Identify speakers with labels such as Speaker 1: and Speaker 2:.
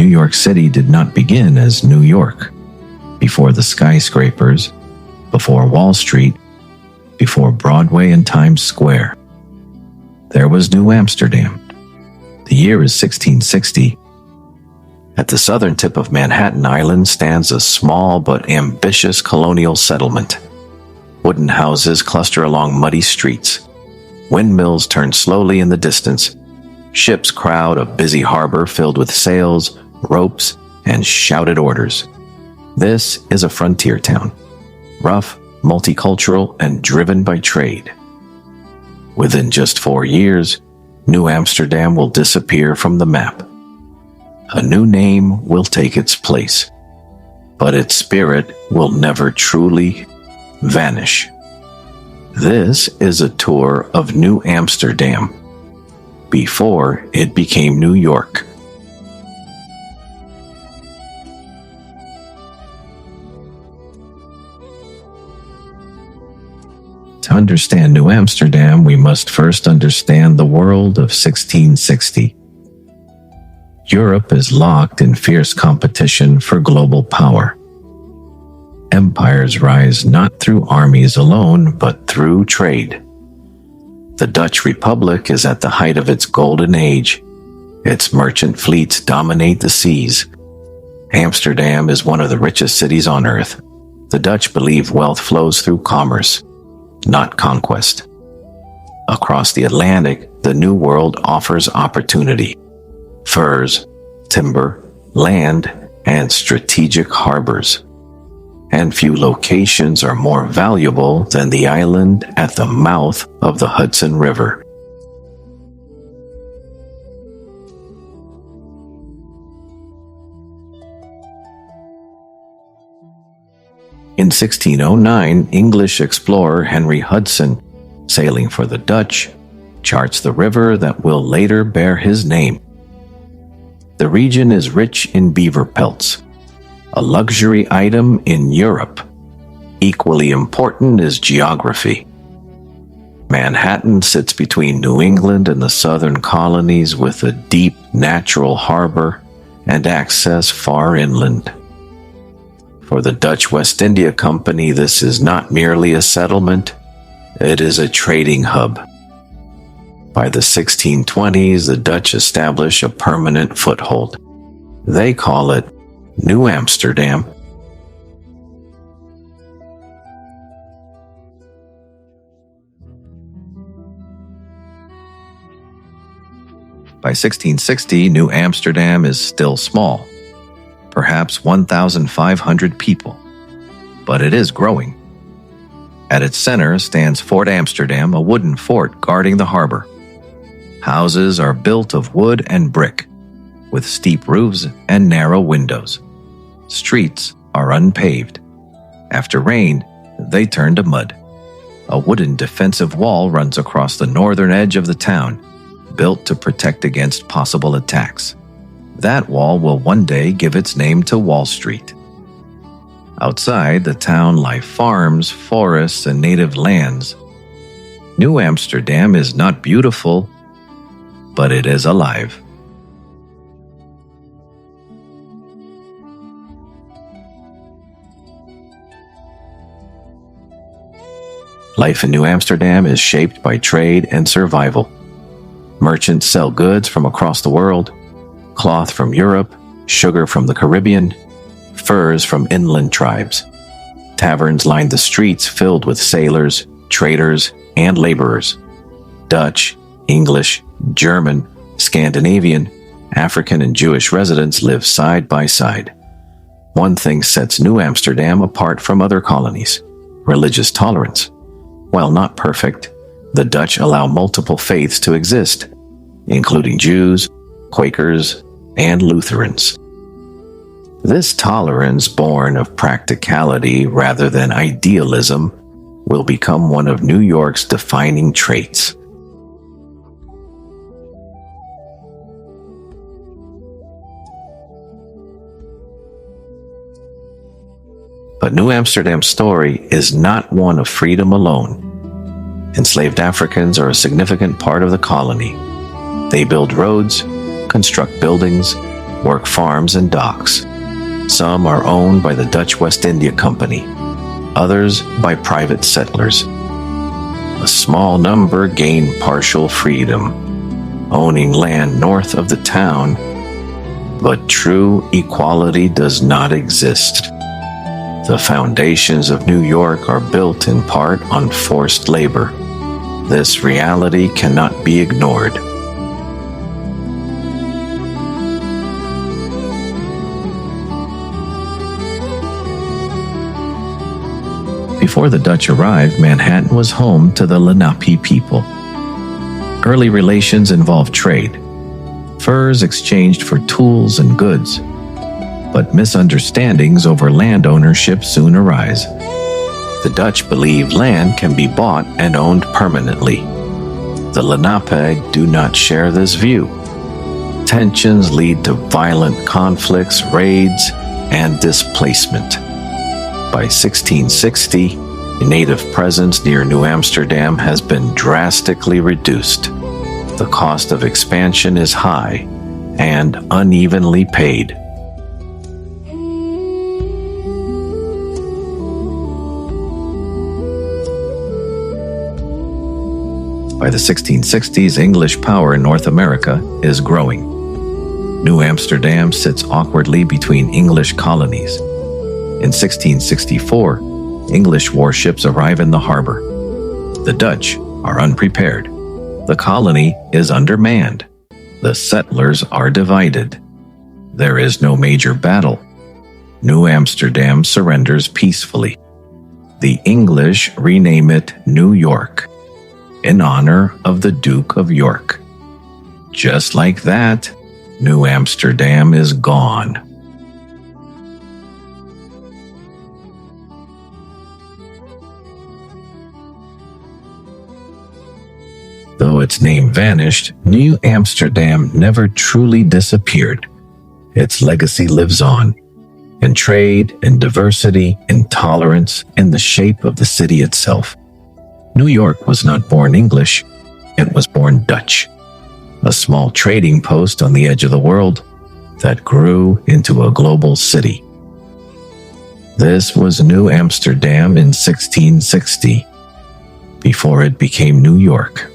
Speaker 1: New York City did not begin as New York. Before the skyscrapers, before Wall Street, before Broadway and Times Square, there was New Amsterdam. The year is 1660. At the southern tip of Manhattan Island stands a small but ambitious colonial settlement. Wooden houses cluster along muddy streets. Windmills turn slowly in the distance. Ships crowd a busy harbor filled with sails, ropes, and shouted orders. This is a frontier town, rough, multicultural, and driven by trade. Within just 4 years, New Amsterdam will disappear from the map. A new name will take its place, but its spirit will never truly vanish. This is a tour of New Amsterdam, before it became New York. To understand New Amsterdam, we must first understand the world of 1660. Europe is locked in fierce competition for global power. Empires rise not through armies alone, but through trade. The Dutch Republic is at the height of its golden age. Its merchant fleets dominate the seas. Amsterdam is one of the richest cities on earth. The Dutch believe wealth flows through commerce, not conquest. Across the Atlantic, the New World offers opportunity. Furs, timber, land, and strategic harbors. And few locations are more valuable than the island at the mouth of the Hudson River. In 1609, English explorer Henry Hudson, sailing for the Dutch, charts the river that will later bear his name. The region is rich in beaver pelts, a luxury item in Europe. Equally important is geography. Manhattan sits between New England and the southern colonies with a deep natural harbor and access far inland. For the Dutch West India Company, this is not merely a settlement, it is a trading hub. By the 1620s, the Dutch establish a permanent foothold. They call it New Amsterdam. By 1660, New Amsterdam is still small, perhaps 1,500 people, but it is growing. At its center stands Fort Amsterdam, a wooden fort guarding the harbor. Houses are built of wood and brick, with steep roofs and narrow windows. Streets are unpaved. After rain, they turn to mud. A wooden defensive wall runs across the northern edge of the town, built to protect against possible attacks. That wall will one day give its name to Wall Street. Outside the town lie farms, forests, and native lands. New Amsterdam is not beautiful, but it is alive. Life in New Amsterdam is shaped by trade and survival. Merchants sell goods from across the world, cloth from Europe, sugar from the Caribbean, furs from inland tribes. Taverns line the streets filled with sailors, traders, and laborers. Dutch, English, German, Scandinavian, African, and Jewish residents live side by side. One thing sets New Amsterdam apart from other colonies: religious tolerance. While not perfect, the Dutch allow multiple faiths to exist, including Jews, Quakers, and Lutherans. This tolerance, born of practicality rather than idealism, will become one of New York's defining traits. But New Amsterdam's story is not one of freedom alone. Enslaved Africans are a significant part of the colony. They build roads, construct buildings, work farms and docks. Some are owned by the Dutch West India Company, others by private settlers. A small number gain partial freedom, owning land north of the town, but true equality does not exist. The foundations of New York are built in part on forced labor. This reality cannot be ignored. Before the Dutch arrived, Manhattan was home to the Lenape people. Early relations involved trade, furs exchanged for tools and goods, but misunderstandings over land ownership soon arise. The Dutch believe land can be bought and owned permanently. The Lenape do not share this view. Tensions lead to violent conflicts, raids, and displacement. By 1660, native presence near New Amsterdam has been drastically reduced. The cost of expansion is high and unevenly paid. By the 1660s, English power in North America is growing. New Amsterdam sits awkwardly between English colonies. In 1664, English warships arrive in the harbor. The Dutch are unprepared. The colony is undermanned. The settlers are divided. There is no major battle. New Amsterdam surrenders peacefully. The English rename it New York, in honor of the Duke of York. Just like that, New Amsterdam is gone. Though its name vanished, New Amsterdam never truly disappeared. Its legacy lives on, in trade, in diversity, in tolerance, in the shape of the city itself. New York was not born English, it was born Dutch, a small trading post on the edge of the world that grew into a global city. This was New Amsterdam in 1660, before it became New York.